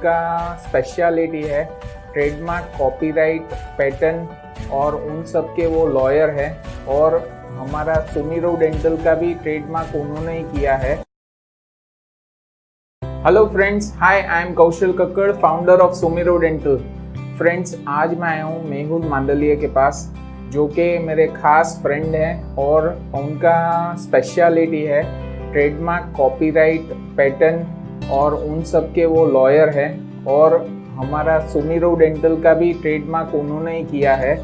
उनका स्पेशलिटी है trademark, copyright, patent और उन सब के वो लॉयर है। और हमारा सुमिरो डेंटल का भी ट्रेडमार्क उन्होंने ही किया है। Hello friends, hi, I am Kaushal Kakkar, founder of Sumiro Dental. Friends, आज मैं आया हूँ मेहुल मांडलिया के पास, जो कि मेरे खास फ्रेंड हैं और उनका स्पेशलिटी है ट्रेडमार्क, कॉपीराइट, पेटेंट और उन सब के वो लॉयर है। और हमारा सुमिरो डेंटल का भी ट्रेडमार्क उन्होंने ही किया है।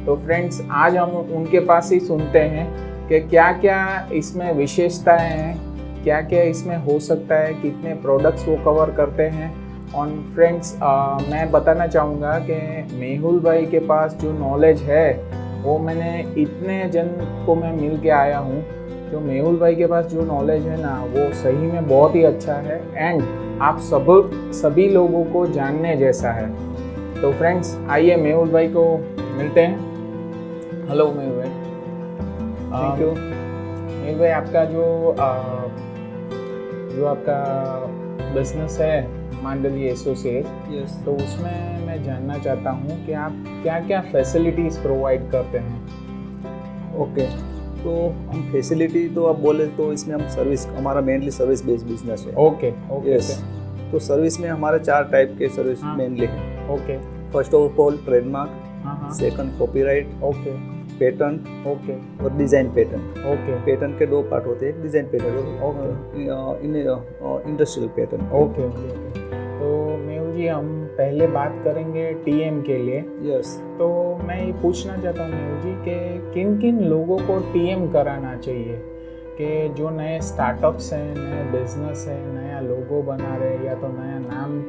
तो फ्रेंड्स, आज हम उनके पास ही सुनते हैं कि क्या क्या इसमें विशेषताएं हैं, क्या क्या इसमें हो सकता है, कितने प्रोडक्ट्स वो कवर करते हैं। और फ्रेंड्स, मैं बताना चाहूँगा कि मेहुल भाई के पास जो नॉलेज है वो मैंने इतने जन को मैं मिल के आया हूँ। जो मेहुल भाई के पास जो नॉलेज है ना, वो सही में बहुत ही अच्छा है एंड आप सभी लोगों को जानने जैसा है। तो फ्रेंड्स, आइए मेहुल भाई को मिलते हैं। हेलो मेहुल भाई। Thank you. मेहुल भाई, आपका जो आपका बिजनेस है मांडलिया एसोसिएट, यस, तो उसमें मैं जानना चाहता हूँ कि आप क्या क्या फैसिलिटीज़ प्रोवाइड करते हैं। ओके। तो हम फैसिलिटी तो आप बोले तो इसमें हम सर्विस, हमारा मेनली सर्विस बेस्ड बिजनेस है। Okay okay. यस। तो सर्विस में हमारे 4 टाइप के सर्विस हाँ। मेनली है। Okay. First of all trademark, हाँ। Second copyright, okay patent okay और डिज़ाइन पेटेंट। ओके पेटेंट के 2 पार्ट होते हैं, एक design patent okay. Industrial patent. Okay okay. तो मेहुल जी, हम पहले बात करेंगे टीएम के लिए। यस। तो मैं ये पूछना चाहता हूँ मेहुल जी कि किन किन लोगों को टीएम कराना चाहिए, कि जो नए स्टार्टअप्स हैं, नए बिजनेस हैं, नया लोगो बना रहे हैं या तो नया नाम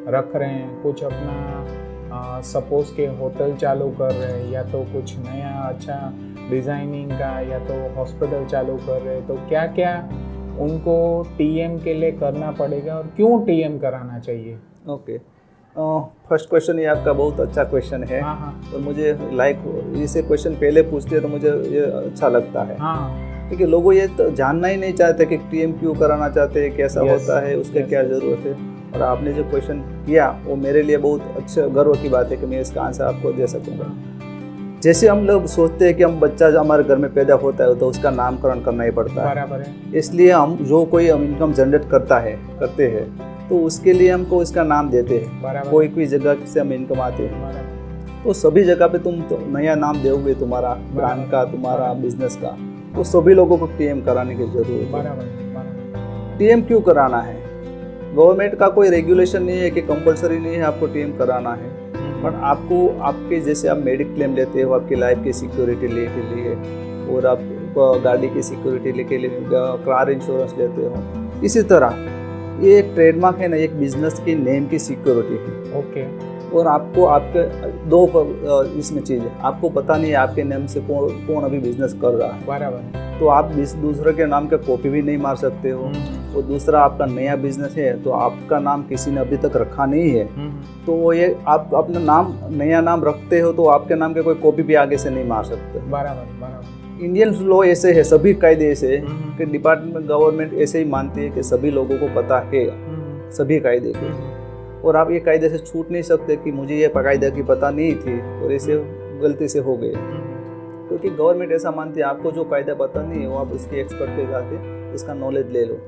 रख रहे हैं, कुछ अपना सपोज के होटल चालू कर रहे हैं या तो कुछ नया अच्छा डिज़ाइनिंग का या तो हॉस्पिटल चालू कर रहे हैं, तो क्या क्या उनको टीएम के लिए करना पड़ेगा और क्यों टीएम कराना चाहिए? ओके। फर्स्ट क्वेश्चन ये आपका बहुत अच्छा क्वेश्चन है। हाँ। और मुझे इसे क्वेश्चन पहले पूछते हैं तो मुझे ये अच्छा लगता है। हाँ। क्योंकि लोगों ये तो जानना ही नहीं चाहते कि टीएम क्यों कराना चाहते हैं, कैसा Yes, होता है, उसके yes, क्या ज़रूरत है। और आपने जो क्वेश्चन किया वो मेरे लिए बहुत अच्छा गर्व की बात है कि मैं इसका आंसर आपको दे सकूँगा। जैसे हम लोग सोचते हैं कि हम बच्चा जो हमारे घर में पैदा होता है तो उसका नामकरण करना ही पड़ता है। बराबर है। इसलिए हम जो कोई हम इनकम जनरेट करते हैं तो उसके लिए हमको इसका नाम देते हैं। बराबर। कोई जगह से हम इनकम आते हैं बराबर। तो सभी जगह पे तुम तो नया नाम दोगे, तुम्हारा ब्रांड का, तुम्हारा बिजनेस का, तो सभी लोगों को टीएम कराने की जरूरत है। बराबर। टीएम क्यों कराना है? गवर्नमेंट का कोई रेगुलेशन नहीं है कि कंपलसरी नहीं है आपको टीएम कराना है, पर आपको आपके जैसे आप मेडिक क्लेम लेते हो आपकी लाइफ की सिक्योरिटी ले के लिए, और आप गाड़ी की सिक्योरिटी के लिए कार इंश्योरेंस लेते हो, इसी तरह ये एक ट्रेडमार्क है ना, एक बिजनेस की नेम की सिक्योरिटी है। ओके। और आपको आपके 2 इसमें चीज़ है, आपको पता नहीं है आपके नेम से कौन अभी बिजनेस कर रहा है। बराबर। तो आप दूसरे के नाम के कॉपी भी नहीं मार सकते हो। और दूसरा, आपका नया बिजनेस है तो आपका नाम किसी ने अभी तक रखा नहीं है, तो ये आप अपना नया नाम रखते हो तो आपके नाम के कोई कॉपी भी आगे से नहीं मार सकते। बराबर। इंडियन लॉ ऐसे है, सभी कायदे ऐसे है कि डिपार्टमेंट गवर्नमेंट ऐसे ही मानती है कि सभी लोगों को पता है सभी कायदे के, और आप ये कायदे से छूट नहीं सकते कि मुझे ये कायदे की पता नहीं थी और ऐसे गलती से हो गए। क्योंकि गवर्नमेंट ऐसा मानती है आपको जो कायदा पता नहीं है वो आप उसके एक्सपर्ट के जाके उसका नॉलेज ले लो।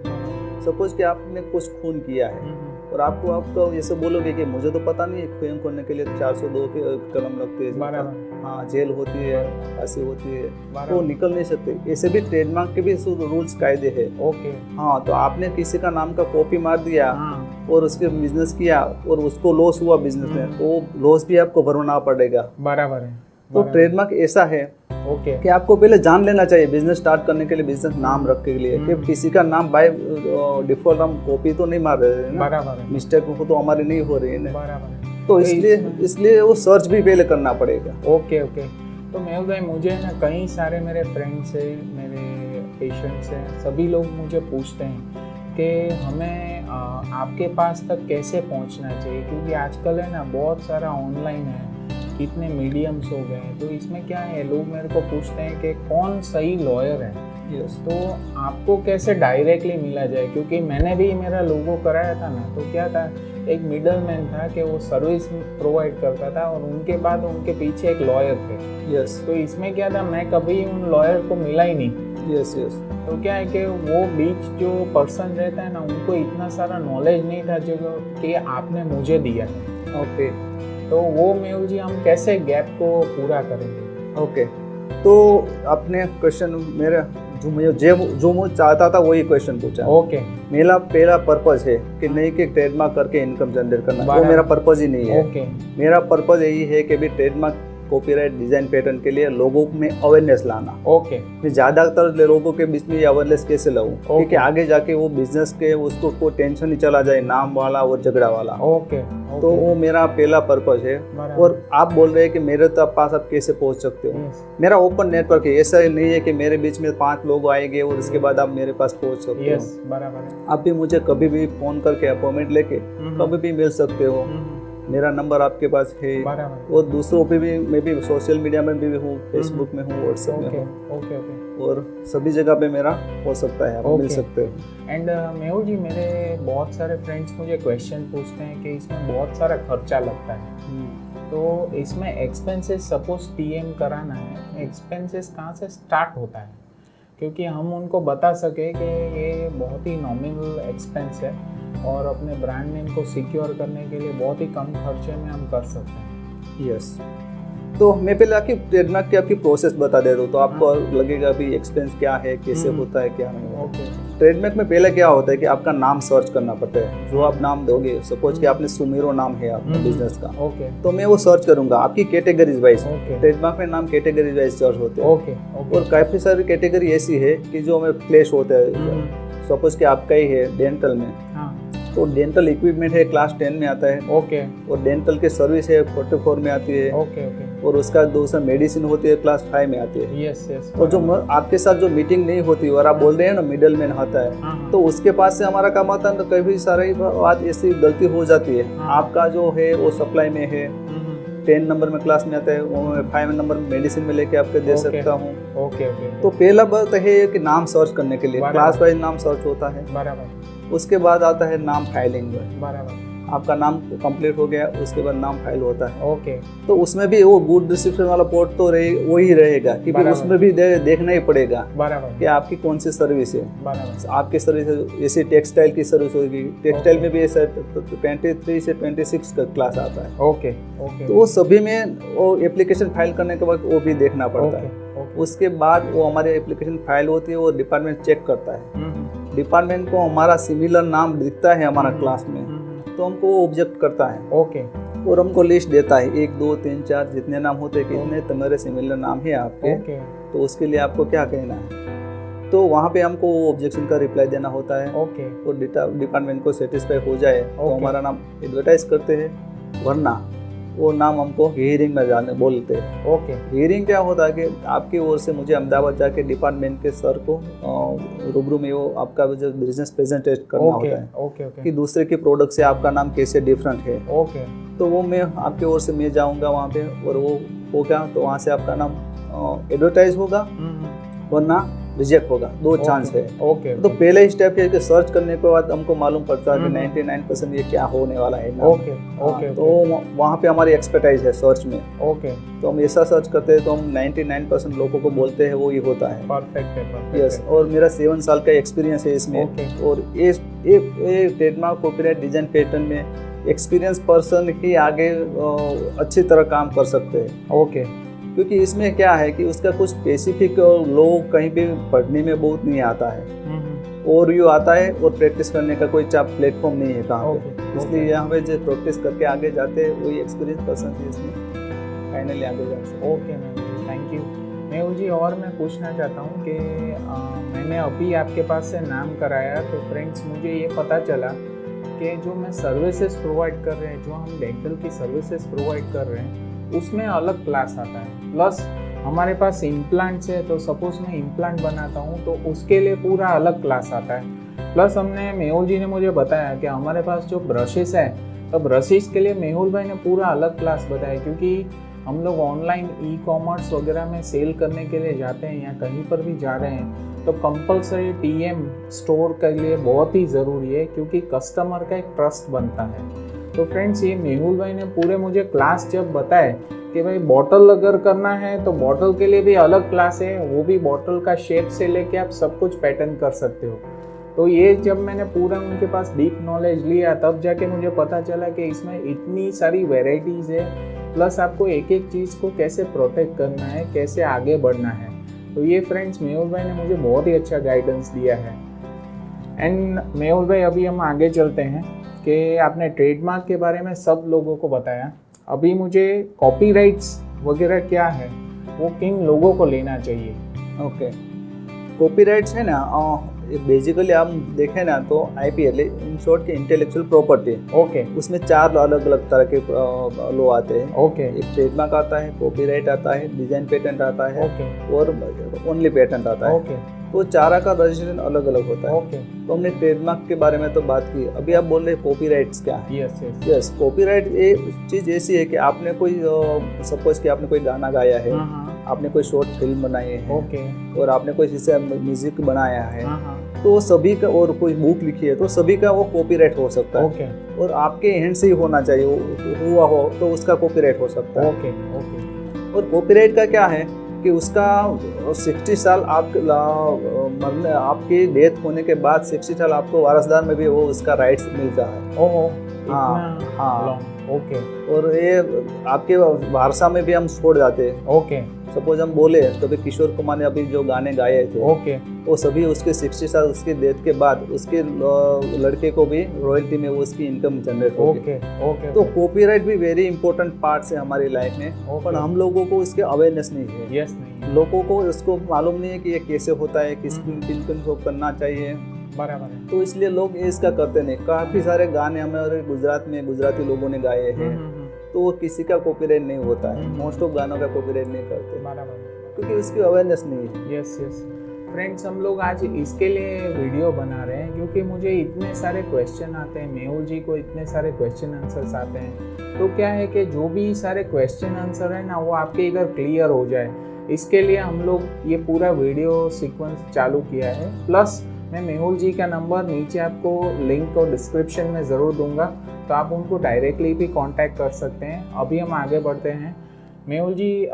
सपोज कि आपने कुछ खून किया है और आपको ऐसे बोलोगे कि मुझे तो पता नहीं है, क्लेम करने के लिए 402 के कलम लगते हैं, हाँ, जेल होती है, फांसी होती है, तो निकल नहीं सकते। ऐसे भी ट्रेडमार्क के भी रूल्स कायदे हैं। ओके। हाँ, तो आपने किसी का नाम का कॉपी मार दिया और उसके बिजनेस किया और उसको लॉस हुआ बिजनेस में, तो लॉस भी आपको भरना पड़ेगा। बराबर है। तो ट्रेडमार्क ऐसा है ओके कि आपको पहले जान लेना चाहिए बिजनेस स्टार्ट करने के लिए, बिजनेस नाम रख के लिए कि किसी का नाम बाय डिफॉल्ट हम कॉपी तो नहीं मार रहे हैं ना। बराबर है। मिस्टेक तो हमारी नहीं हो रही है ना। बराबर है। तो इसलिए वो सर्च भी पहले करना पड़ेगा। ओके। तो मेहुल भाई, मुझे ना कई सारे मेरे फ्रेंड्स हैं, मेरे पेशेंट्स हैं, सभी लोग मुझे पूछते हैं कि हमें आपके पास तक कैसे पहुंचना चाहिए, क्योंकि आजकल है ना बहुत सारा ऑनलाइन है, कितने मीडियम्स हो गए हैं। तो इसमें क्या है, लोग मेरे को पूछते हैं कि कौन सही लॉयर है, यस तो आपको कैसे डायरेक्टली मिला जाए, क्योंकि मैंने भी मेरा लोगो कराया था ना, तो क्या था, एक मिडल मैन था कि वो सर्विस प्रोवाइड करता था और उनके बाद उनके पीछे एक लॉयर थे। यस तो इसमें क्या था, मैं कभी उन लॉयर को मिला ही नहीं। यस यस तो क्या है कि वो बीच जो पर्सन रहता है ना, उनको इतना सारा नॉलेज नहीं था जो कि आपने मुझे दिया है। ओके तो वो मेहुल जी हम कैसे गैप को पूरा करेंगे? ओके। तो आपने क्वेश्चन मेरा जो मैं चाहता था वही क्वेश्चन पूछा। ओके मेरा पहला पर्पज है कि नहीं कि ट्रेडमार्क करके इनकम जनरेट करना, वो मेरा पर्पज ही नहीं है। ओके मेरा पर्पज यही है कि भी ट्रेडमार्क कॉपीराइट डिजाइन पैटर्न के लिए लोगों में अवेयरनेस लाना। ओके मैं ज़्यादातर लोगों के बीच में ये अवेयरनेस कैसे लाऊं, क्योंकि आगे जाके वो बिजनेस के उसको कोई टेंशन नहीं चला जाए नाम वाला और झगड़ा वाला। ओके तो वो मेरा पहला पर्पज है। और आप बोल रहे हैं कि मेरे पास आप कैसे पहुंच सकते हो। मेरा ओपन नेटवर्क है, ऐसा नहीं है कि मेरे बीच में 5 लोग आएंगे और उसके बाद आप मेरे पास पहुंच सकते हो। बराबर है। आप भी मुझे कभी भी फोन करके अपॉइंटमेंट लेके कभी भी मिल सकते हो। मेरा नंबर आपके पास है। और दूसरों पे भी मैं भी सोशल मीडिया में भी हूँ, फेसबुक में हूँ, व्हाट्सएप में हूँ। Okay okay. और सभी जगह पे मेरा हो सकता है, आप मिल सकते हो। एंड मेहुल जी, मेरे बहुत सारे फ्रेंड्स मुझे क्वेश्चन पूछते हैं कि इसमें बहुत सारा खर्चा लगता है, तो इसमें एक्सपेंसेस सपोज टीएम कराना है, एक्सपेंसेस कहाँ से स्टार्ट होता है, क्योंकि हम उनको बता सके कि ये बहुत ही नॉमिनल एक्सपेंस है और अपने ब्रांड नेम को सिक्योर करने के लिए बहुत ही कम खर्चे में हम कर सकते हैं। यस तो मैं पहले आपकी ट्रेडमार्क की आपकी प्रोसेस बता देता हूँ, तो आपको लगेगा अभी एक्सपेंस क्या है, कैसे होता है, क्या नहीं होता। ट्रेडमार्क में पहले क्या होता है कि आपका नाम सर्च करना पड़ता है। जो आप नाम दोगे, सपोज कि आपने सुमेरो नाम है आपका बिजनेस का, तो मैं वो सर्च करूंगा आपकी कैटेगरीज वाइज। ट्रेडमार्क में नाम कैटेगरीज वाइज सर्च होते हैं। और काफी सारी कैटेगरी ऐसी है कि जो हमें क्लैश होता है। सपोज कि आपका ही है डेंटल में, तो डेंटल इक्विपमेंट है क्लास 10 में आता है। ओके। और डेंटल की सर्विस है 44 में आती है। Okay okay. और उसका दूसरा मेडिसिन होती है क्लास 5 में आती है। Yes yes. और जो आपके साथ जो मीटिंग नहीं होती और आप बोल रहे हैं ना मिडल मैन आता है, तो उसके पास से हमारा काम आता है। तो कई सारी बात ऐसी गलती हो जाती है। आपका जो है वो सप्लाई में है, 10 नंबर में क्लास में आता है, वो मैं 5 नंबर में मेडिसिन में लेके आपको दे सकता हूँ। Okay okay. तो पहला बात है कि नाम सर्च करने के लिए क्लास वाइज नाम सर्च होता है। बराबर। उसके बाद आता है नाम फाइलिंग। बराबर। आपका नाम कंप्लीट हो गया, उसके बाद नाम फाइल होता है। ओके। तो उसमें भी वो गुड डिस्क्रिप्शन वाला पोर्ट तो वही रहेगा, क्योंकि उसमें भी देखना ही पड़ेगा कि आपकी कौन सी सर्विस है। आपकी सर्विस जैसे टेक्सटाइल की सर्विस होगी, टेक्सटाइल में भी ऐसा 23 से 26 का क्लास आता है। Okay okay. तो वो सभी में वो एप्लीकेशन फाइल करने के बाद वो भी देखना पड़ता है। उसके बाद वो हमारी एप्लीकेशन फाइल होती है, वो डिपार्टमेंट चेक करता है। डिपार्टमेंट को हमारा सिमिलर नाम दिखता है हमारा क्लास में, तो हमको वो ऑब्जेक्ट करता है। ओके। और हमको लिस्ट देता है 1 2 3 4 जितने नाम होते हैं कि इतने तुम्हारे सिमिलर नाम है आपके। तो उसके लिए आपको क्या कहना है, तो वहाँ पे हमको ऑब्जेक्शन का रिप्लाई देना होता है। और डिपार्टमेंट को सेटिस्फाई हो जाए तो हमारा नाम एडवर्टाइज करते हैं, वरना वो नाम हमको हियरिंग में जाने बोलते हैं। ओके। हियरिंग क्या होता है कि आपकी ओर से मुझे अहमदाबाद जाके डिपार्टमेंट के सर को रूबरू में वो आपका जो बिजनेस प्रेजेंटेट करना होता है। Okay okay. कि दूसरे के प्रोडक्ट से आपका नाम कैसे डिफरेंट है। ओके। तो वो मैं आपकी ओर से मैं जाऊंगा वहाँ पे, और वो होगा तो वहाँ से आपका नाम एडवर्टाइज होगा, वरना रिजेक्ट होगा। 2 चांस है। ओके। तो पहले स्टेप है कि सर्च करने के बाद हमको मालूम पड़ता है कि 99% ये क्या होने वाला है। Okay okay. तो वहाँ पे हमारी एक्सपर्टाइज है सर्च में। ओके। तो हम ऐसा सर्च करते हैं तो हम 99% लोगों को बोलते हैं वो ही होता है। परफेक्ट है। यस। और मेरा 7 साल का एक्सपीरियंस है इसमें। और ये ट्रेडमार्क कॉपीराइट डिजाइन पैटर्न में एक्सपीरियंस पर्सन ही आगे अच्छी तरह काम कर सकते हैं। ओके। क्योंकि इसमें क्या है कि उसका कुछ स्पेसिफिक लोग कहीं भी पढ़ने में बहुत नहीं आता है, और यू आता है और प्रैक्टिस करने का कोई प्लेटफॉर्म नहीं है कहाँ पे। इसलिए यहाँ पे जो प्रैक्टिस करके आगे जाते हैं वही एक्सपीरियंस पर्सन है इसमें फाइनली आगे जा सकते। Okay ma'am, thank you. Mehul ji, और मैं पूछना चाहता हूँ कि मैंने अभी आपके पास से नाम कराया, तो फ्रेंड्स मुझे ये पता चला कि जो मैं सर्विसेज प्रोवाइड कर रहे हैं, जो हम डेंटल की सर्विसेज प्रोवाइड कर रहे हैं, उसमें अलग क्लास आता है। प्लस हमारे पास इम्प्लांट्स है, तो सपोज मैं इम्प्लांट बनाता हूँ तो उसके लिए पूरा अलग क्लास आता है। प्लस हमने मेहुल जी ने मुझे बताया कि हमारे पास जो ब्रशेस है, तो ब्रशेस के लिए मेहुल भाई ने पूरा अलग क्लास बताया, क्योंकि हम लोग ऑनलाइन ई कॉमर्स वगैरह में सेल करने के लिए जाते हैं या कहीं पर भी जा रहे हैं तो कंपलसरी टीएम स्टोर के लिए बहुत ही ज़रूरी है, क्योंकि कस्टमर का एक ट्रस्ट बनता है। तो फ्रेंड्स, ये मेहुल भाई ने पूरे मुझे क्लास जब बताए कि भाई बॉटल अगर करना है तो बॉटल के लिए भी अलग क्लास है, वो भी बॉटल का शेप से लेके आप सब कुछ पैटर्न कर सकते हो। तो ये जब मैंने पूरा उनके पास डीप नॉलेज लिया तब जाके मुझे पता चला कि इसमें इतनी सारी वेराइटीज़ है, प्लस आपको एक एक चीज़ को कैसे प्रोटेक्ट करना है, कैसे आगे बढ़ना है। तो ये फ्रेंड्स मेहुल भाई ने मुझे बहुत ही अच्छा गाइडेंस दिया है। एंड मेहुल भाई, अभी हम आगे चलते हैं कि आपने ट्रेडमार्क के बारे में सब लोगों को बताया। अभी मुझे कॉपीराइट्स वगैरह क्या है, वो किन लोगों को लेना चाहिए? ओके, कॉपीराइट्स है ना, बेसिकली हम देखें ना तो IPL इन शॉर्ट के इंटेलेक्चुअल प्रॉपर्टी। ओके, उसमें 4 अलग अलग तरह के लॉ आते हैं। ओके, एक ट्रेडमार्क आता है, कॉपीराइट आता है, डिजाइन पेटेंट आता है, ओके, और ओनली पेटेंट आता है। ओके, तो 4 का रजिस्ट्रेशन अलग अलग होता है। ओके। तो हमने ट्रेडमार्क के बारे में तो बात की, अभी आप बोल रहे हैं कॉपीराइट्स क्या है। यस, यस, यस, कॉपीराइट ये चीज़ ऐसी है कि आपने कोई सपोज कि आपने कोई गाना गाया है, आपने कोई शॉर्ट फिल्म बनाई है, ओके, और आपने कोई इससे म्यूजिक बनाया है, हाँ, तो सभी का, और कोई बुक लिखी है, तो सभी का वो कॉपीराइट हो सकता है। ओके, और आपके हैंड से ही होना चाहिए, हुआ हो तो उसका कॉपीराइट हो सकता है। ओके, ओके, और कॉपीराइट का क्या है कि उसका 60 साल आप मरने, आपकी डेथ होने के बाद 60 साल आपको वारसदार में भी वो उसका राइट्स मिलता है। ओहो, हाँ, इतना हाँ। long, ओके, और ये आपके वारसा में भी हम छोड़ जाते हैं। ओके, सपोज हम बोले तो भी किशोर कुमार ने अभी जो गाने गाए थे, ओके, वो सभी उसके 60 साल उसकी डेथ के बाद उसके लड़के को भी रॉयल्टी में वो उसकी इनकम जनरेट होगी। Okay, okay. तो कॉपीराइट भी वेरी इंपॉर्टेंट पार्ट है हमारी लाइफ में, पर हम लोगों को इसके अवेयरनेस नहीं है। यस, नहीं, लोगों को इसको मालूम नहीं है कि ये कैसे होता है, किनको करना चाहिए। बराबर है। तो इसलिए लोग इसका करते नहीं। काफ़ी सारे गाने हमारे गुजरात में गुजराती लोगों ने गाए हैं, तो वो किसी का कॉपीराइट नहीं होता है। मोस्ट ऑफ गानों का कॉपीराइट नहीं करते, बराबर, क्योंकि उसकी अवेयरनेस नहीं है। Yes, yes. फ्रेंड्स, हम लोग आज इसके लिए वीडियो बना रहे हैं क्योंकि मुझे इतने सारे क्वेश्चन आते हैं, मेहुल जी को इतने सारे क्वेश्चन आंसर्स आते हैं। तो क्या है कि जो भी सारे क्वेश्चन आंसर है ना, वो आपके इधर क्लियर हो जाए, इसके लिए हम लोग ये पूरा वीडियो सीक्वेंस चालू किया है। प्लस मैं मेहुल जी का नंबर नीचे आपको लिंक और डिस्क्रिप्शन में ज़रूर दूंगा, तो आप उनको डायरेक्टली भी कांटेक्ट कर सकते हैं। अभी हम आगे बढ़ते हैं। मेहुल जी,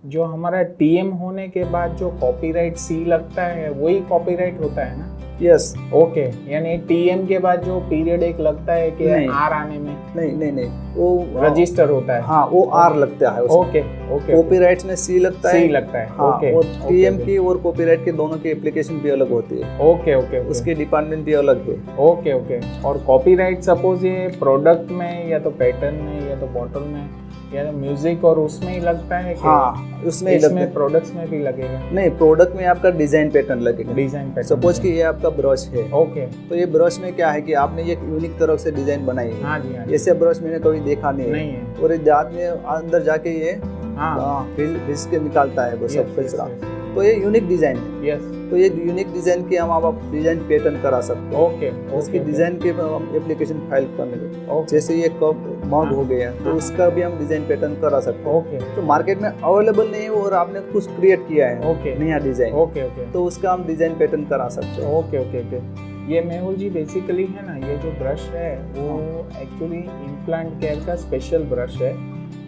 जो हमारा टीएम होने के बाद जो कॉपीराइट सी लगता है वही कॉपीराइट होता है ना? यस, ओके, यानी टीएम के बाद जो पीरियड एक लगता है कि नहीं। आर आने में नहीं, वो रजिस्टर होता है। हाँ, वो आर लगता है उसमें। ओके, ओके, कॉपीराइट्स में सी लगता है, सी लगता है। हाँ, ओके, और टीएम ओके, की और कॉपीराइट की दोनों की एप्लीकेशन भी अलग होती है। ओके, ओके, उसकी डिपार्टमेंट भी अलग है। Okay, okay. और कॉपीराइट सपोज ये प्रोडक्ट में या तो पैटर्न में या तो बॉटल में या तो म्यूजिक और उसमें ही लगता है कि हाँ, उसमें ही लगता है। इसमें प्रोडक्ट्स में भी लगेगा? नहीं, प्रोडक्ट में आपका डिजाइन पैटर्न लगेगा। Design pattern. सपोज कि ये आपका ब्रश है, ओके, तो ये ब्रश में क्या है कि आपने ये यूनिक तरह से डिजाइन बनाई है। हाँ जी, हाँ जी। ऐसे ब्रश मैंने कभी देखा नहीं नहीं है। है। और ये दांत में अंदर जाके ये हाँ, घिस के निकालता है वो सब यस, कचरा। यस, तो ये यूनिक डिजाइन है। यस, तो ये यूनिक डिजाइन की हम आप डिजाइन पैटर्न करा सकते हैं। ओके, उसकी डिजाइन के हम एप्लीकेशन फाइल करने में, ओके, जैसे ये कप मग हो गया, तो हाँ। उसका भी हम डिजाइन पैटर्न करा सकते हैं। ओके, तो मार्केट में अवेलेबल नहीं है और आपने कुछ क्रिएट किया है ओके, नया डिजाइन, ओके, ओके, तो उसका हम डिजाइन पैटर्न करा सकते हैं। Okay, okay, okay. ये मेहुल जी बेसिकली है ना, ये जो ब्रश है वो एक्चुअली इम्प्लांट केयर का स्पेशल ब्रश है,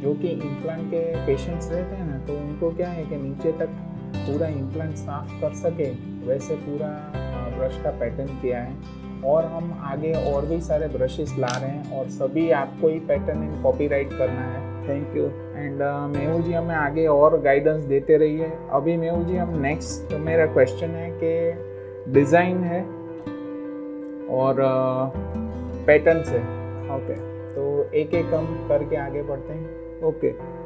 जो कि इम्प्लांट के पेशेंट्स रहते हैं ना, तो उनको क्या है कि नीचे तक पूरा इम्प्लांट साफ कर सके वैसे पूरा ब्रश का पैटर्न किया है। और हम आगे और भी सारे ब्रशेस ला रहे हैं और सभी आपको ही पैटर्न इन कॉपीराइट करना है। Thank you. एंड मेहुल जी हमें आगे और गाइडेंस देते रहिए। अभी मेहुल जी हम नेक्स्ट, तो मेरा क्वेश्चन है कि डिज़ाइन है और पैटर्न है, ओके, तो एक एक हम करके आगे बढ़ते हैं। ओके।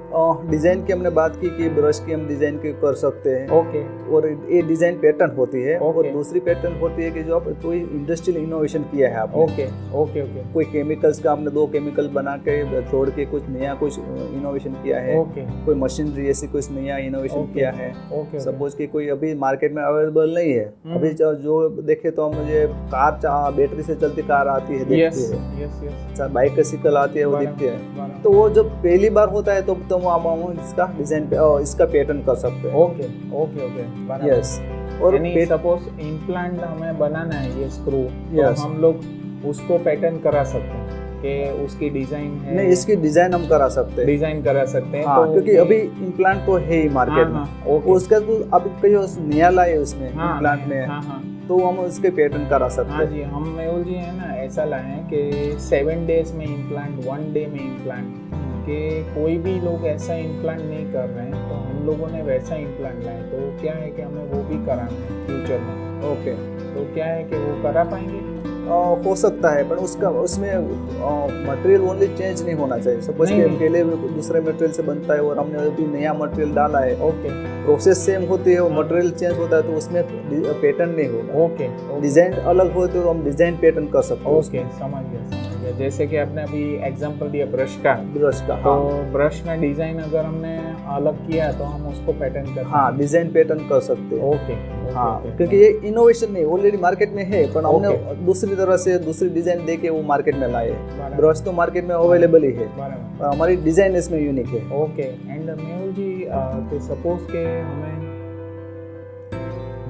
डिज़ाइन की हमने बात की कि ब्रश की हम डिज़ाइन की कर सकते हैं। ओके, और ये डिज़ाइन पैटर्न होती है। ओके। और दूसरी पैटर्न होती है कि जो आप कोई इंडस्ट्रियल इनोवेशन किया है आपने। ओके, ओके, ओके, कोई केमिकल्स का आपने 2 केमिकल बना के छोड़ के कुछ नया कुछ इनोवेशन किया है। ओके, कोई मशीनरी ऐसी कुछ नया इनोवेशन ओके, किया है। ओके, सपोज कि कोई अभी मार्केट में अवेलेबल नहीं है, अभी जो देखे तो हम मुझे कार बैटरी से चलती कार आती है, यस, दिखती है, यस, यस, बाइक साइकिल आती है, वो बराबर, दिखती है। बराबर। तो वो जब पहली बार होता है तो वो हम इसका डिजाइन इसका पैटर्न कर सकते हैं। ओके ओके ओके, बराबर। यस, और यानी सपोज इम्प्लांट हमें बनाना है ये स्क्रू, तो Yes. हम लोग उसको पैटर्न करा सकते हैं कि उसकी डिजाइन है, नहीं, इसकी डिजाइन हम करा सकते हैं। डिजाइन करा सकते हैं। हाँ, तो क्योंकि अभी इम्प्लांट तो है ही मार्केट में। ओके, उसका तो अब कहीं नया लाए उसमें हाँ, इम्प्लांट में, हाँ हाँ तो हम उसके पैटर्न करा सकते हाँ हैं। जी, हम मेहुल जी है ना ऐसा लाए हैं कि 7 डेज में इम्प्लांट, 1 डे में इम्प्लांट, कि कोई भी लोग ऐसा इम्प्लांट नहीं कर रहे हैं, तो हम लोगों ने वैसा इम्प्लांट लाए। तो क्या है कि हमें वो भी कराना है फ्यूचर में। ओके, तो क्या है कि वो करा पाएंगे? हो सकता है, पर उसमें मटेरियल ओनली चेंज नहीं होना चाहिए। सपोज कि नहीं। अकेले दूसरे मटेरियल से बनता है और हमने अभी नया मटेरियल डाला है, ओके प्रोसेस सेम होती है और मटेरियल चेंज होता है, तो उसमें पैटर्न नहीं होगा। ओके डिजाइन अलग हो तो हम डिजाइन पैटर्न कर सकते हैं। ओके, समझ गया। जैसे कि आपने अभी एग्जांपल दिया ब्रश का, ब्रश का, तो हाँ ब्रश में डिजाइन अगर हमने अलग किया तो हम उसको पैटर्न कर हाँ, डिजाइन पैटर्न कर सकते हैं। ओके हाँ, क्योंकि ये इनोवेशन नहीं, ऑलरेडी मार्केट में है, पर हमने Okay. दूसरी तरह से दूसरी डिजाइन दे के वो मार्केट में लाए। बराबर। ब्रश तो मार्केट में अवेलेबल ही है, बराबर। पर हमारी डिजाइन इसमें यूनिक है। ओके, एंड मेहुल जी कि सपोज के हमें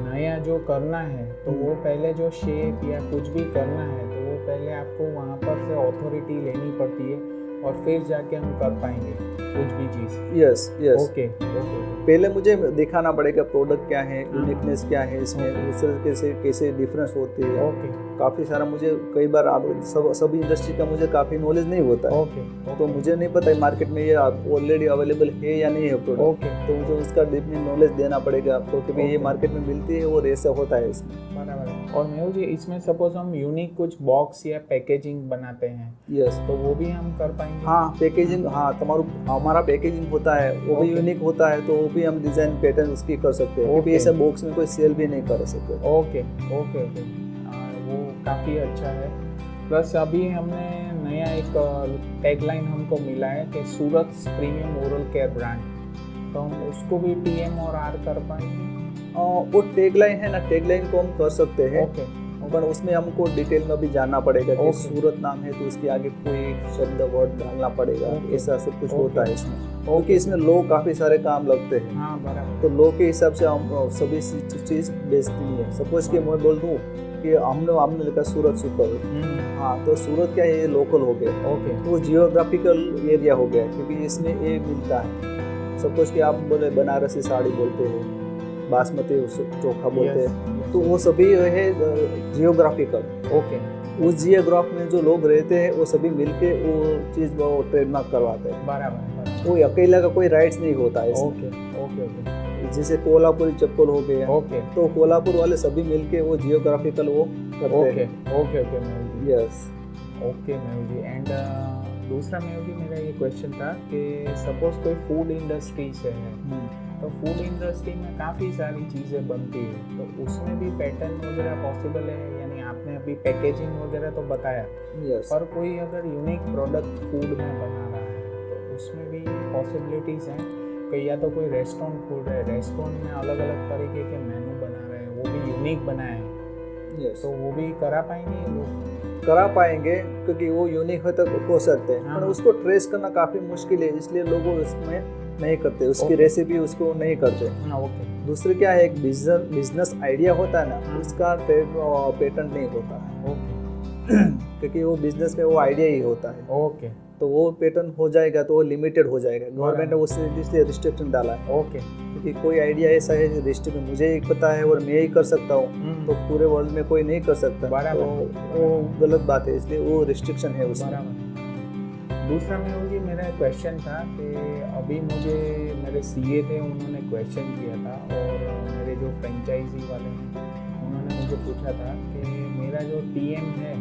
नया जो करना है, तो वो पहले जो शेप या कुछ भी करना है, तो वो पहले आपको वहाँ पर से अथॉरिटी लेनी पड़ती है और फिर जाके हम कर पाएंगे कुछ भी चीज़। यस यस, ओके ओके पहले मुझे दिखाना पड़ेगा प्रोडक्ट क्या है, यूनिकनेस क्या है इसमें, दूसरे कैसे कैसे डिफरेंस होती है। ओके काफ़ी सारा मुझे कई बार सभी इंडस्ट्री का मुझे काफ़ी नॉलेज नहीं होता है, ओके तो मुझे नहीं पता है मार्केट में ये ऑलरेडी अवेलेबल है या नहीं है प्रोडक्ट। ओके, तो मुझे उसका डीपली नॉलेज देना पड़ेगा आपको कि भाई ये Okay. मार्केट में मिलती है और ऐसा होता है इसमें। बराबर है। और मेहुल जी इसमें सपोज हम यूनिक कुछ बॉक्स या पैकेजिंग बनाते हैं, यस, तो वो भी हम कर पाएंगे? हाँ पैकेजिंग, हाँ हमारा पैकेजिंग होता है वो भी Okay. यूनिक होता है, तो वो भी हम डिजाइन पैटर्न उसकी कर सकते हैं। Okay. क्योंकि ऐसे बॉक्स में कोई सेल भी नहीं कर सकते। ओके ओके ओके, वो काफ़ी अच्छा है। प्लस अभी हमने नया एक टैगलाइन हमको मिला है कि सूरत प्रीमियम ओरल केयर ब्रांड, तो हम उसको भी PM और R कर पाएंगे? वो टैगलाइन है ना, टैगलाइन को हम कर सकते हैं, ओके पर उसमें हमको डिटेल में भी जानना पड़ेगा कि Okay. सूरत नाम है तो उसके आगे कोई शब्द वर्ड डालना पड़ेगा। Okay. ऐसा सब कुछ Okay. होता है इसमें, क्योंकि इसमें लोग काफ़ी सारे काम लगते हैं, हाँ बराबर। तो लोग के हिसाब से हम सभी चीज़ बेचती है। सपोज कि मैं बोल दूँ कि हमने लिखा सूरत सुपर, हाँ तो सूरत क्या है, ये लोकल हो गया, ओके तो जियोग्राफिकल एरिया हो गया, क्योंकि इसमें ये मिलता है। सपोज कि आप बोले बनारसी साड़ी बोलते हैं, बासमती चोखा बोलते हैं, तो वो सभी है जियोग्राफिकल। ओके उस जियोग्राफ में जो लोग रहते हैं वो सभी मिलके वो चीज़ वो ट्रेडमार्क करवाते हैं। बराबर। कोई अकेला का कोई राइट्स नहीं होता है इसमें। ओके ओके ओके जैसे कोल्हापुरी चप्पल हो गया, ओके तो कोल्हापुर वाले सभी मिलके वो जियोग्राफिकल वो करते ओके हैं। Okay okay Mehul ji, yes, okay Mehul ji. And दूसरा मेहुल जी मेरा ये क्वेश्चन था कि सपोज कोई फूड इंडस्ट्री से है, तो फूड इंडस्ट्री में काफ़ी सारी चीज़ें बनती है, तो उसमें भी पैटर्न वगैरह पॉसिबल है? यानी आपने अभी पैकेजिंग वगैरह तो बताया, यस, पर कोई अगर यूनिक प्रोडक्ट फूड में बना रहा है तो उसमें भी पॉसिबिलिटीज़ हैं कि या तो कोई रेस्टोरेंट खोल रहा है, रेस्टोरेंट में अलग अलग तरीके के मेनू बना रहे हैं, वो भी यूनिक बनाए हैं, यस, तो वो भी करा पाएंगे ये लोग? करा पाएंगे, क्योंकि वो यूनिक हो सकते हैं, हाँ। पर उसको ट्रेस करना काफ़ी मुश्किल है, इसलिए लोग उसमें नहीं करते, उसकी Okay. रेसिपी उसको नहीं करते। हाँ ओके दूसरी क्या है, एक बिजनेस आइडिया होता है ना, हाँ। उसका पेटेंट नहीं होता है, ओके क्योंकि वो बिजनेस में वो आइडिया ही होता है, ओके तो वो पेटेंट हो जाएगा तो वो लिमिटेड हो जाएगा। गवर्नमेंट ने बराबर। उससे इसलिए रिस्ट्रिक्शन डाला है, ओके क्योंकि कोई आइडिया ऐसा है रिस्ट्रिक्ट मुझे ही पता है और मैं ही कर सकता हूँ, तो पूरे वर्ल्ड में कोई नहीं कर सकता, बराबर। तो वो गलत बात है, इसलिए वो रिस्ट्रिक्शन है उसमें। बराबर। दूसरा मेहुल जी मेरा क्वेश्चन था कि अभी मुझे मेरे CA थे, उन्होंने क्वेश्चन किया था, और मेरे जो फ्रेंचाइजी वाले हैं उन्होंने मुझे पूछा था कि मेरा जो TM है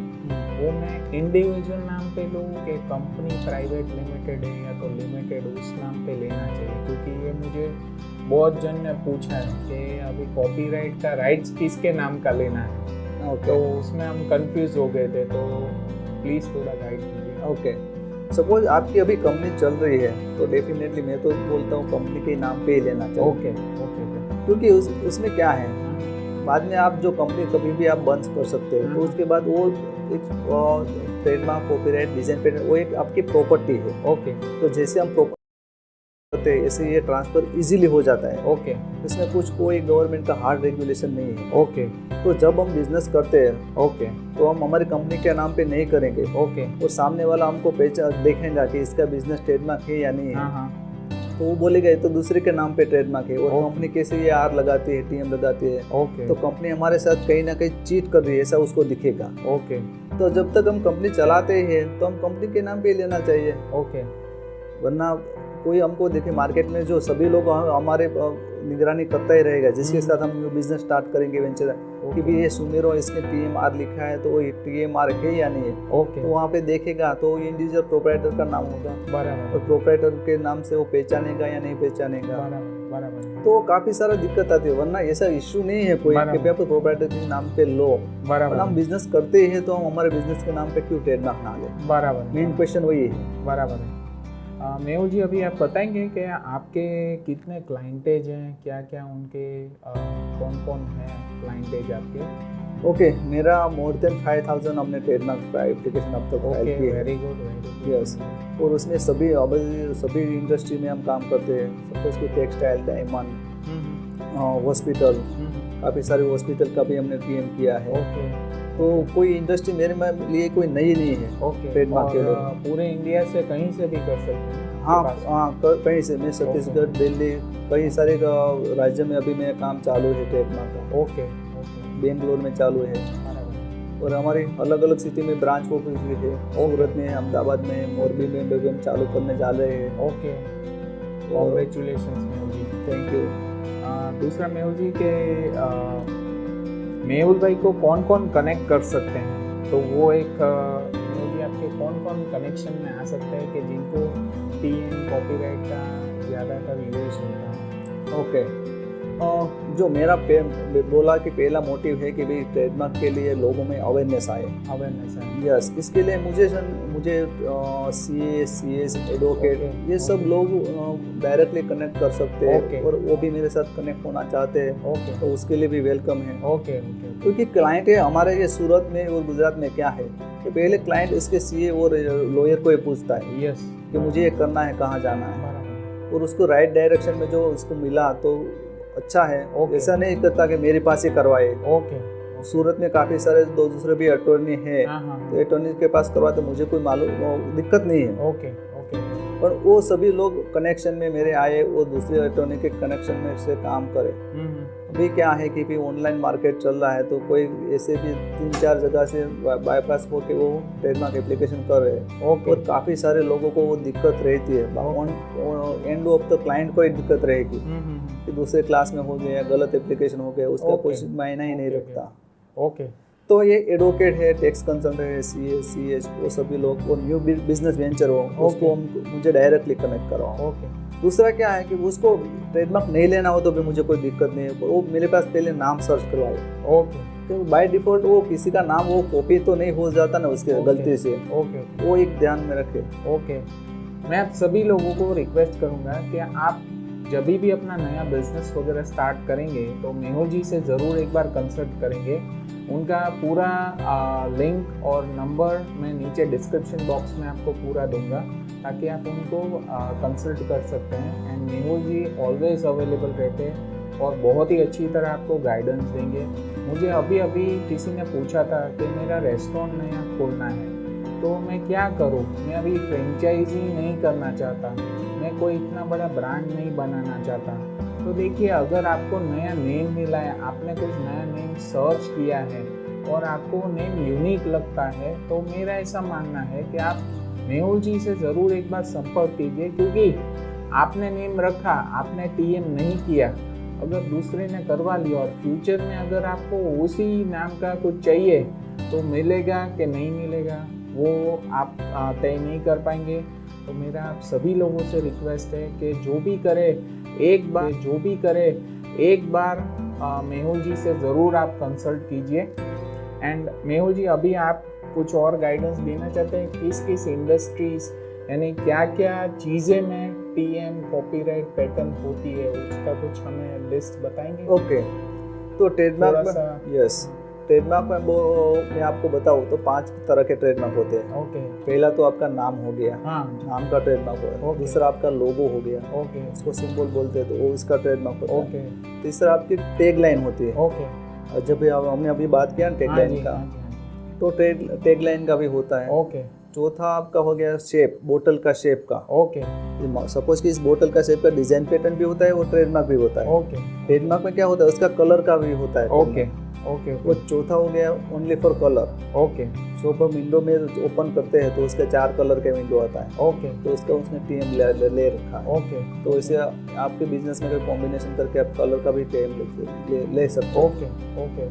वो मैं इंडिविजुअल नाम पे लूँ कि कंपनी प्राइवेट लिमिटेड है या तो लिमिटेड, उस नाम पे लेना चाहिए, क्योंकि ये मुझे बहुत जन ने पूछा है कि अभी कॉपीराइट का राइट्स किसके नाम का लेना है, तो उसमें हम कंफ्यूज हो गए थे, तो प्लीज़ थोड़ा गाइड कीजिए। ओके, सपोज आपकी अभी कंपनी चल रही है तो डेफिनेटली मैं तो बोलता हूँ कंपनी के नाम पे ही लेना चाहिए। ओके ओके ओके, क्योंकि उसमें क्या है, बाद में आप जो कंपनी कभी भी आप बंद कर सकते हो, तो उसके बाद वो एक ट्रेडमार्क, कॉपीराइट, डिजाइन पेटेंट, वो एक आपकी प्रॉपर्टी है। ओके तो जैसे हम होते हैं ऐसे ये ट्रांसफ़र इजीली हो जाता है। ओके इसमें कुछ कोई गवर्नमेंट का हार्ड रेगुलेशन नहीं है। ओके तो जब हम बिजनेस करते हैं ओके तो हम हमारी कंपनी के नाम पे नहीं करेंगे ओके। और सामने वाला हमको पहचान देखेगा कि इसका बिजनेस ट्रेडमार्क है या नहीं है। हाँ हाँ तो वो बोलेगा ये तो दूसरे के नाम पे ट्रेडमार्क है और ओके। कंपनी कैसे ये आर लगाती है, टीएम लगाती है, ओके तो कंपनी हमारे साथ कहीं ना कहीं चीट कर रही है ऐसा उसको दिखेगा। ओके तो जब तक हम कंपनी चलाते हैं तो हम कंपनी के नाम पे ही लेना चाहिए, ओके वरना कोई हमको देखे मार्केट में जो सभी लोग हमारे निगरानी करता ही रहेगा जिसके साथ हम न्यू बिजनेस स्टार्ट करेंगे वेंचर कि भी ये सुमेरो इसके टीएमआर लिखा है तो वो टीएमआर है या नहीं है। ओके तो वहाँ पे देखेगा तो इंडिविजुअल प्रोप्राइटर का नाम होगा बराबर और प्रोप्राइटर के नाम से वो पहचानेगा या नहीं पहचानेगा। बराबर बराबर तो काफी सारा दिक्कत आती है, वरना ऐसा इश्यू नहीं है कोई बराबर। कि आप प्रोप्राइटर के नाम पे लो। और बराबर हम बिजनेस करते हैं तो हम हमारे बिजनेस के नाम पे क्यों ट्रेडमार्क ना ले। बराबर मेन क्वेश्चन वही है। बराबर है। मेहुल जी अभी आप बताएंगे कि आपके कितने क्लाइंटेज हैं, क्या क्या उनके कौन कौन है क्लाइंटेज आपके? ओके, मेरा मोर देन 5000 हमने ट्रेडमार्क का एप्लीकेशन अब तक फाइल ओके की है। वेरी गुड यस, और उसमें सभी इंडस्ट्री में हम काम करते हैं। सपोज कि टेक्सटाइल, डायमंड, हॉस्पिटल, काफ़ी सारे हॉस्पिटल का भी हमने टीएम किया है। ओके तो कोई इंडस्ट्री मेरे लिए कोई नई नहीं है। ओके ट्रेडमार्क के लिए पूरे इंडिया से कहीं से भी कर सकते हैं? हाँ आपके पास? हाँ, कहीं से मैं छत्तीसगढ़, दिल्ली, कई सारे राज्य में अभी मेरा काम चालू है ट्रेडमार्क का। ओके ओके बेंगलोर में चालू है बराबर। और हमारे अलग अलग सिटी में ब्रांच ऑफिस भी है। सूरत में, अहमदाबाद में, मोरबी में भी हम चालू करने जा रहे हैं। Okay congratulations Mehul ji. Thank you. दूसरा मेहुल जी के मेहुल भाई को कौन कौन कनेक्ट कर सकते हैं? तो वो एक मेहुल जी आपके कौन कौन कनेक्शन में आ सकते हैं कि जिनको टीएम कॉपीराइट का ज़्यादातर यूज होता है? ओके, जो मेरा बोला कि पहला मोटिव है कि भाई ट्रेडमार्क के लिए लोगों में अवेयरनेस आए। अवेयरनेस है। यस, इसके लिए मुझे सीएस, एडवोकेट, Okay, ये सब लोग डायरेक्टली कनेक्ट कर सकते हैं। Okay. और वो भी मेरे साथ कनेक्ट होना चाहते हैं ओके तो उसके लिए भी वेलकम है। ओके ओके क्योंकि क्लाइंट है हमारे ये सूरत में और गुजरात में क्या है कि पहले क्लाइंट इसके सीए और लॉयर को ही पूछता है यस कि मुझे ये करना है, कहाँ जाना है, बराबर। और उसको राइट डायरेक्शन में जो उसको मिला तो अच्छा है। Okay. ऐसा नहीं करता कि मेरे पास ही करवाए। ओके सूरत में काफ़ी सारे दूसरे भी अटॉर्नी है, हाँ हाँ तो अटॉर्नी के पास करवाते मुझे कोई मालूम दिक्कत नहीं है। ओके ओके पर वो सभी लोग कनेक्शन में मेरे आए और दूसरे अटॉर्नी के कनेक्शन में से काम करे। अभी क्या है कि भी ऑनलाइन मार्केट चल रहा है तो कोई ऐसे भी 3-4 जगह से बाईपास होके वो ट्रेडमार्क एप्लीकेशन कर रहे हैं। ओके और काफ़ी सारे लोगों को वो दिक्कत रहती है। एंड ऑफ द क्लाइंट को ही दिक्कत रहेगी कि दूसरे क्लास में हो गया, गलत एप्लीकेशन हो गया, उसका Okay. कुछ मायना ही नहीं Okay, रखता। ओके तो ये एडवोकेट है, टैक्स कंसल्टेंट है, सीएस, वो सभी लोग, और न्यू बिजनेस वेंचर हो उसको मुझे डायरेक्टली कनेक्ट करवाओ। ओके दूसरा क्या है कि उसको ट्रेडमार्क नहीं लेना हो तो भी मुझे कोई दिक्कत नहीं है, वो मेरे पास पहले नाम सर्च करवाए। ओके तो बाय डिफॉल्ट वो किसी का नाम वो कॉपी तो नहीं हो जाता ना उसके Okay. गलती से, ओके वो एक ध्यान में रखे। ओके। मैं आप सभी लोगों को रिक्वेस्ट करूंगा कि आप जब भी अपना नया बिजनेस वगैरह स्टार्ट करेंगे तो मेहुल जी से ज़रूर एक बार कंसल्ट करेंगे। उनका पूरा लिंक और नंबर मैं नीचे डिस्क्रिप्शन बॉक्स में आपको पूरा दूंगा ताकि आप उनको कंसल्ट कर सकते हैं। And Mehul ji always available रहते हैं और बहुत ही अच्छी तरह आपको गाइडेंस देंगे। मुझे अभी अभी किसी ने पूछा था कि मेरा रेस्टोरेंट नया खोलना है तो मैं क्या करूं, मैं अभी फ्रेंचाइजी नहीं करना चाहता, मैं कोई इतना बड़ा ब्रांड नहीं बनाना चाहता। तो देखिए, अगर आपको नया नेम मिला है, आपने कुछ नया नेम सर्च किया है और आपको नेम यूनिक लगता है तो मेरा ऐसा मानना है कि आप मेहुल जी से ज़रूर एक बार संपर्क कीजिए। क्योंकि आपने नेम रखा, आपने टीएम नहीं किया, अगर दूसरे ने करवा लिया और फ्यूचर में अगर आपको उसी नाम का कुछ चाहिए तो मिलेगा कि नहीं मिलेगा वो आप तय नहीं कर पाएंगे। तो मेरा आप सभी लोगों से रिक्वेस्ट है कि जो भी करे एक बार मेहुल जी से ज़रूर आप कंसल्ट कीजिए। एंड मेहुल जी, अभी आप कुछ और गाइडेंस देना चाहते हैं किस इंडस्ट्रीज, यानी क्या क्या चीज़ें में टीएम कॉपीराइट पैटर्न होती है, उसका कुछ हमें लिस्ट बताएंगे? ओके, तो ट्रेडमार्क थोड़ा सा। यस, ट्रेडमार्क में मैं आपको बताऊँ तो 5 तरह के ट्रेडमार्क होते हैं। ओके। पहला तो आपका नाम हो गया, हाँ। नाम का ट्रेडमार्क हो गया। ओके। दूसरा आपका लोगो हो गया, ओके। उसको सिंबल बोलते हैं तो वो इसका ट्रेडमार्क होता है। ओके। तीसरा आपकी टैग लाइन होती है। ओके। और जब हमने अभी बात किया ना टैग लाइन का, तो टैग लाइन का भी होता है। ओके। चौथा आपका हो गया शेप, बोतल का शेप का। ओके। सपोज कि इस बोतल का शेप का डिजाइन पैटर्न भी होता है, वो ट्रेडमार्क भी होता है। ओके। ट्रेडमार्क में क्या होता है, उसका कलर का भी होता है। ओके। ओके। वो चौथा हो गया ओनली फॉर कलर। ओके। सो हम विंडो में ओपन करते हैं तो उसका 4 कलर का विंडो आता है। ओके। तो उसका उसने टीएम ले रखा है। ओके। तो इसे आपके बिजनेस में कोई कॉम्बिनेशन करके आप कलर का भी टीएम ले सकते हो। ओके। ओके।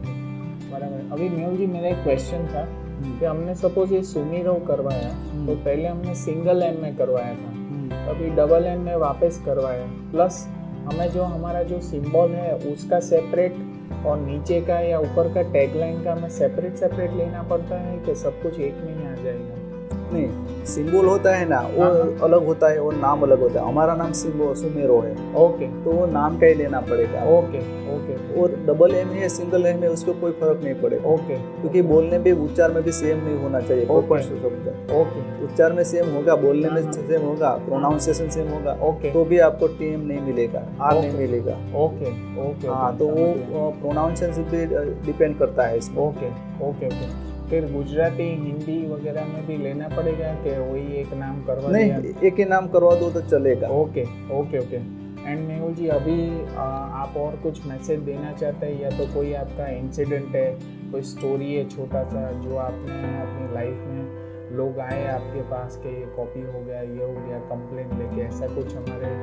बराबर। अभी मेहुल जी, मेरा एक क्वेश्चन था कि हमने सपोज ये सुमिरो करवाया तो पहले हमने सिंगल एम में करवाया था, अभी डबल एम में वापस करवाया, प्लस हमें जो हमारा जो सिंबल है उसका सेपरेट और नीचे का या ऊपर का टैगलाइन का हमें सेपरेट लेना पड़ता है कि सब कुछ एक में ही आ जाएगा? नहीं, सिंबल होता है ना वो अलग होता है और नाम अलग होता है। हमारा नाम सुमेरो है। ओके। तो वो नाम का ही लेना पड़ेगा। ओके। ओके। और डबल एम है सिंगल एम है उसको कोई फर्क नहीं पड़ेगा। ओके। क्योंकि बोलने में उच्चार में भी सेम नहीं होना चाहिए। ओके। शब्द ओके। उच्चार में सेम होगा, बोलने में सेम होगा, प्रोनाउंसिएशन सेम होगा, ओके। तो भी आपको टीएम नहीं मिलेगा, आर नहीं मिलेगा। ओके। ओके। हाँ, तो वो प्रोनाउंसिएशन पे डिपेंड करता है इसमें। ओके। ओके। ओके। फिर गुजराती, हिंदी वगैरह में भी लेना पड़ेगा कि वही एक नाम करवा दिया? नहीं, एक ही नाम करवा दो तो चलेगा। Okay. Okay. Okay. And Mehul ji, अभी आप और कुछ मैसेज देना चाहते हैं या तो कोई आपका इंसिडेंट है, कोई स्टोरी है छोटा सा जो आपने अपनी लाइफ में लोग आए आपके पास के ये कॉपी हो गया, ये हो गया, कंप्लेंट लेके, ऐसा कुछ हमारे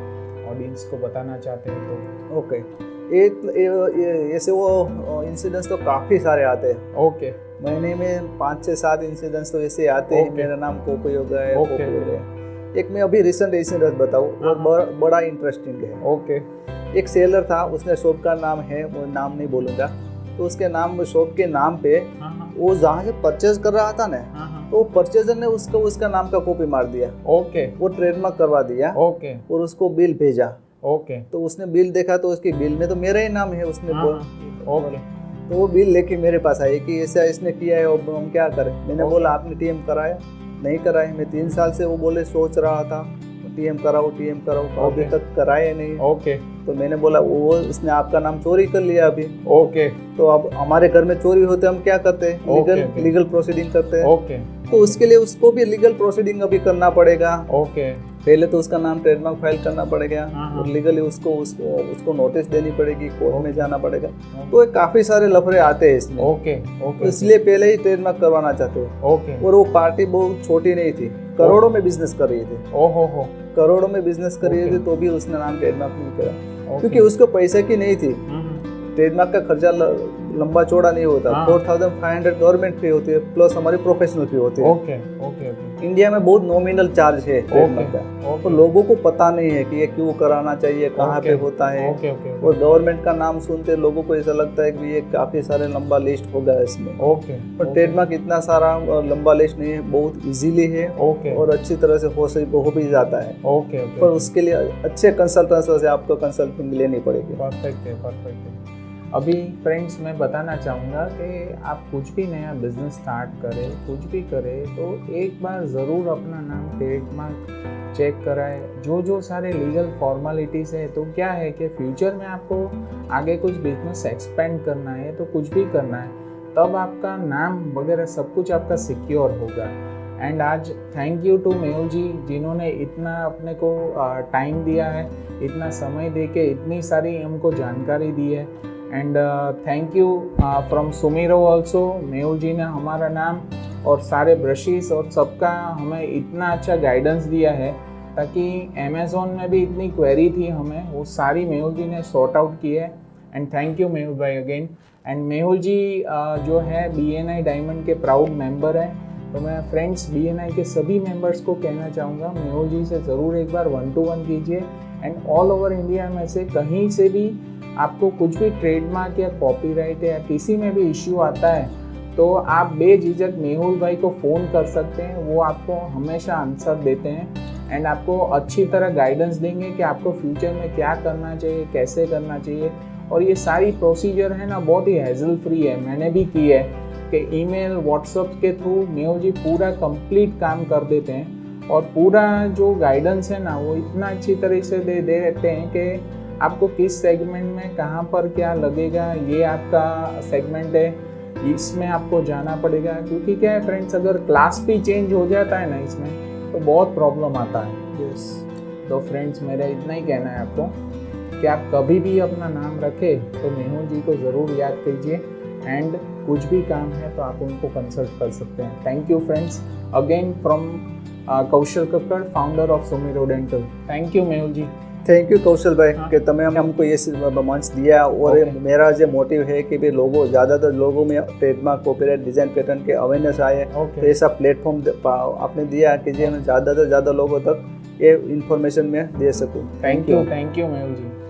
ऑडियंस को बताना चाहते हैं तो? ओके। ऐसे वो इंसिडेंट्स तो काफ़ी सारे आते हैं। ओके। महीने में 5 से 7 इंसिडेंट्स तो ऐसे आते हैं। मेरा नाम कॉपी हो गया है, कॉपी हो गया है। एक मैं अभी रिसेंट इंसिडेंट बताऊँ, वो बड़ा इंटरेस्टिंग है। ओके। एक सेलर था, उसने शॉप का नाम है, वो नाम नहीं बोलूँगा, तो उसके नाम, शॉप के नाम पे वो जहाँ से परचेज कर रहा था ना, तो परचेजर ने उसका नाम का कॉपी मार दिया। ओके। वो ट्रेडमार्क करवा दिया। ओके। और उसको बिल भेजा। ओके। तो उसने बिल देखा तो उसकी बिल में तो मेरा ही नाम है। उसने ओके। तो वो बिल लेके मेरे पास आई कि ऐसा इसने किया है और हम क्या करें। मैंने बोला आपने टीएम कराया? नहीं कराया। मैं 3 साल से वो बोले सोच रहा था टीएम कराओ अभी तक कराए नहीं। ओके। तो मैंने बोला वो उसने आपका नाम चोरी कर लिया अभी। ओके। तो अब हमारे घर में चोरी होते हम क्या करते हैं? लीगल प्रोसीडिंग करते हैं। ओके। तो उसके लिए उसको भी लीगल प्रोसीडिंग अभी करना पड़ेगा। ओके। पहले तो उसका नाम ट्रेडमार्क फाइल करना पड़ेगा और लीगली उसको नोटिस देनी पड़ेगी, कोर्ट में जाना पड़ेगा। तो काफी सारे लफड़े आते हैं इसमें। ओके। ओके। इसलिए पहले ही ट्रेडमार्क करवाना चाहते हैं। ओके। और वो पार्टी बहुत छोटी नहीं थी, करोड़ों में बिजनेस कर रही थी। ओहो। करोड़ों में बिजनेस कर रही थी तो भी उसने नाम ट्रेडमार्क नहीं करा, क्योंकि उसको पैसे की नहीं थी। ट्रेडमार्क का खर्चा लंबा चौड़ा नहीं होता। 4500 गवर्नमेंट फी होती है, प्लस हमारी प्रोफेशनल फी होती है। ओके। ओके। इंडिया में बहुत नॉमिनल चार्ज है ट्रेडमार्क का। तो लोगों को पता नहीं है कि ये क्यों कराना चाहिए, कहाँ पे होता है। और गवर्नमेंट का नाम सुनते लोगों को ऐसा लगता है कि ये काफी सारे लंबा लिस्ट होगा इसमें। पर ट्रेडमार्क इतना सारा लंबा लिस्ट नहीं है, बहुत इजीली है और अच्छी तरह से हो भी जाता है। पर उसके लिए अच्छे कंसल्टेंट से आपको कंसल्टिंग लेनी पड़ेगी। परफेक्ट है, परफेक्ट है। अभी फ्रेंड्स, मैं बताना चाहूँगा कि आप कुछ भी नया बिजनेस स्टार्ट करें, कुछ भी करें, तो एक बार ज़रूर अपना नाम ट्रेडमार्क चेक कराएं। जो सारे लीगल फॉर्मेलिटीज़ है, तो क्या है कि फ्यूचर में आपको आगे कुछ बिजनेस एक्सपेंड करना है, तो कुछ भी करना है, तब आपका नाम वगैरह सब कुछ आपका सिक्योर होगा। एंड आज थैंक यू टू मेहुल जी, जिन्होंने इतना अपने को टाइम दिया है, इतना समय दे के इतनी सारी हमको जानकारी दी है। And thank you from Sumiro also. Mehul ji ने हमारा नाम और सारे ब्रशेस और सबका हमें इतना अच्छा गाइडेंस दिया है, ताकि अमेज़ॉन में भी इतनी क्वेरी थी हमें, वो सारी मेहुल जी ने सॉर्ट आउट की है। एंड थैंक यू मेहुल भाई अगेन। एंड मेहुल जी जो है BNI डायमंड के प्राउड मेंबर हैं, तो मैं फ्रेंड्स BNI के सभी मेंबर्स को कहना चाहूँगा, मेहुल जी से ज़रूर एक बार 1-to-1 कीजिए। एंड ऑल ओवर इंडिया में से कहीं से भी आपको कुछ भी ट्रेडमार्क या कॉपीराइट या किसी में भी इश्यू आता है, तो आप बेझिझक मेहुल भाई को फ़ोन कर सकते हैं। वो आपको हमेशा आंसर देते हैं एंड आपको अच्छी तरह गाइडेंस देंगे कि आपको फ्यूचर में क्या करना चाहिए, कैसे करना चाहिए। और ये सारी प्रोसीजर है ना बहुत ही हैजल फ्री है, मैंने भी की है कि ईमेल व्हाट्सएप के थ्रू मेहुल जी पूरा कंप्लीट काम कर देते हैं और पूरा जो गाइडेंस है ना वो इतना अच्छी तरह से दे देते हैं कि आपको किस सेगमेंट में कहाँ पर क्या लगेगा, ये आपका सेगमेंट है, इसमें आपको जाना पड़ेगा। क्योंकि क्या है फ्रेंड्स, अगर क्लास भी चेंज हो जाता है ना इसमें तो बहुत प्रॉब्लम आता है। यस। तो फ्रेंड्स मेरा इतना ही कहना है आपको कि आप कभी भी अपना नाम रखें तो मेहुल जी को ज़रूर याद कीजिए एंड कुछ भी काम है तो आप उनको कंसल्ट कर सकते हैं। Thank you friends again from Kaushal Kakkar, founder of Sumiro Dental. Thank you Mehul ji. Thank you Kaushal भाई हाँ। कि તમે हमको ये मंच दिया और Okay. मेरा जो मोटिव है कि भाई लोगों ज़्यादातर लोगों में ट्रेडमार्क, कॉपीराइट, डिज़ाइन पैटर्न के अवेयरनेस आए। Okay. तो ऐसा प्लेटफॉर्म आपने दिया कि जो मैं ज़्यादा से ज़्यादा लोगों तक ये इन्फॉर्मेशन में दे सकूँ। Thank you Mehul ji.